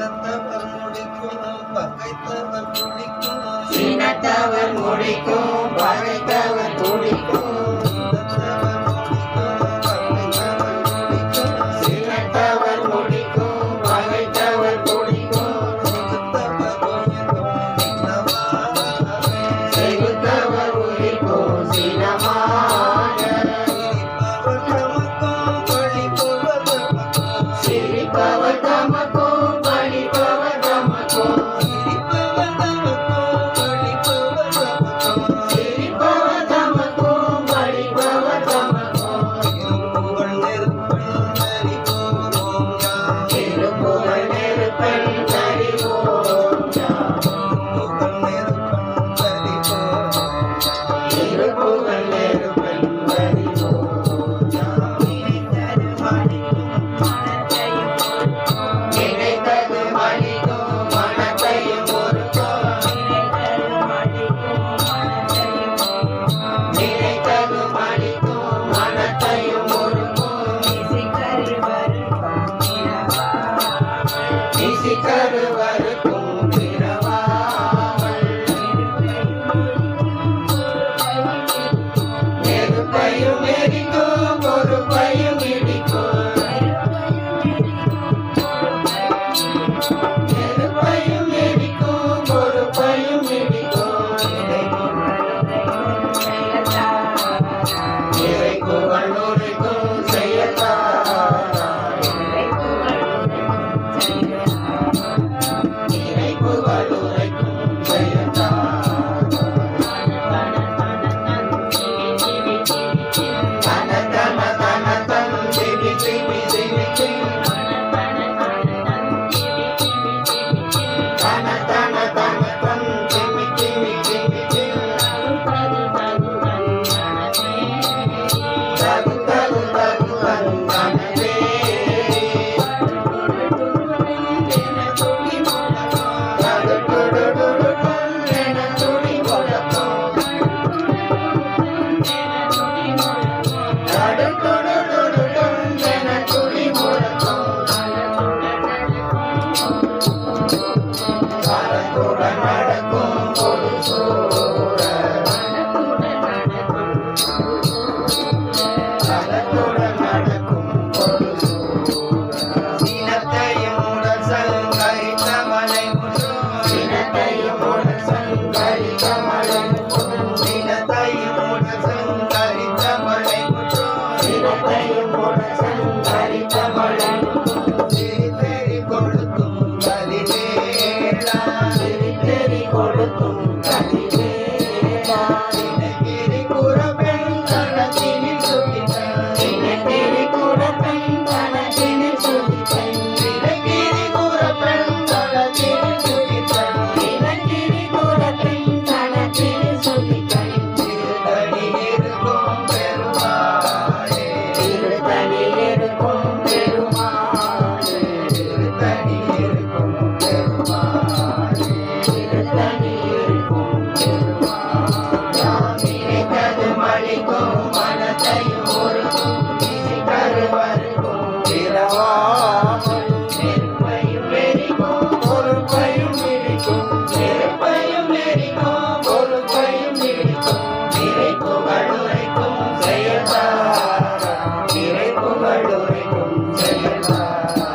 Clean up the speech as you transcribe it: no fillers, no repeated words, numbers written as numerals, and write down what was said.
சினத்தவர் முடிக்கும் பகைத்தவர் முடிக்கும் சினத்தவர் முடிக்கும் பகைத்தவர் முடிக்கும் சினத்தவர் முடிக்கும் பகைத்தவர் முடிக்கும் செகுத்தவர் உயிர்க்கும் சினமாக சிரிப்பவர் தமக்கும் பழிப்பவர் தமக்கும் சிரிப்பவர் தமக்கும் பழிப்பவர் தமக்கும் திருப்புகழ் நெருப்பன் தரிவோம் திருப்புகழ் நெருப்பன் தரிவோம் நினைத்தது மணிக்கும் மனத்தையும் பொறுக்கும் நினைத்தது மணிக்கும் மனத்தையும் பொறுக்கும் இசிக்கருவருக்கும் பிறவாமல் நெருப்பையும் எரிக்கும் பொறுப்பையும் இடிக்கும் நெருப்பையும் எரிக்கும் பொறுப்பையும் இடிக்கும் இறை புகழ் உரைக்கும் செய்யத்தாராய் இறை புகழ் உரைக்கும் செய்யத்தாராய் தன தன தன தன் திமி திமி திமி திமி தன தன தன தன் திமி திமி திமி திமி தகு தகு தகு தன் தனவே தகு துடு துடு துன் என துடி முழக்கம் தடு துடு துடு துன் என துடி முழக்கம் காலத்துடன் நடக்கும் பொது சூழல் காலத்துடன் நடக்கும் பொது சூழல் சினத்தையும் உடல் சங்கரித்த மலை முற்றும் சினத்தையும் உடல் சங்கரித்த மலை முற்றும் சினத்தையும் உடல் சங்கரித்த மலை முற்றும் சினத்தையும் உடல் சங்கரித்த மலை முற்றும் சிரித்தெறி கொடுக்கும் கலிவேளா சிரித்தெறி கொடுக்கும் கலிவேளா சினகிரி குறப்பெண் தனத்தினில் சுகித்தன் சினகிரி குறப்பெண் தனத்தினில் சுகித்தன் சினகிரி குறப்பெண் தனத்தினில் சுகித்தன் சினகிரி குறப்பெண் தனத்தினில் சுகித்தன் திருத்தணியில் இருக்கும் பெருமாளே திருத்தணியில் இருக்கும் பெருமாளே திருத்தணியில் இருக்கும் பெருமாளே திருத்தணியில் இருக்கும் பெருமாளே யாம் நினைத்தது மணிக்கும் மனத்தையும் ஒருக்கும் இசைக்கருவருக்கும் பிறவாமல் நெருப்பையும் எரிக்கும் பொறுப்பையும் இடிக்கும் நெருப்பையும் எரிக்கும் பொறுப்பையும் இடிக்கும் இறை புகழ் உரைக்கும் செயல்தாரா இறை புகழ் உரைக்கும் செயல்தாரா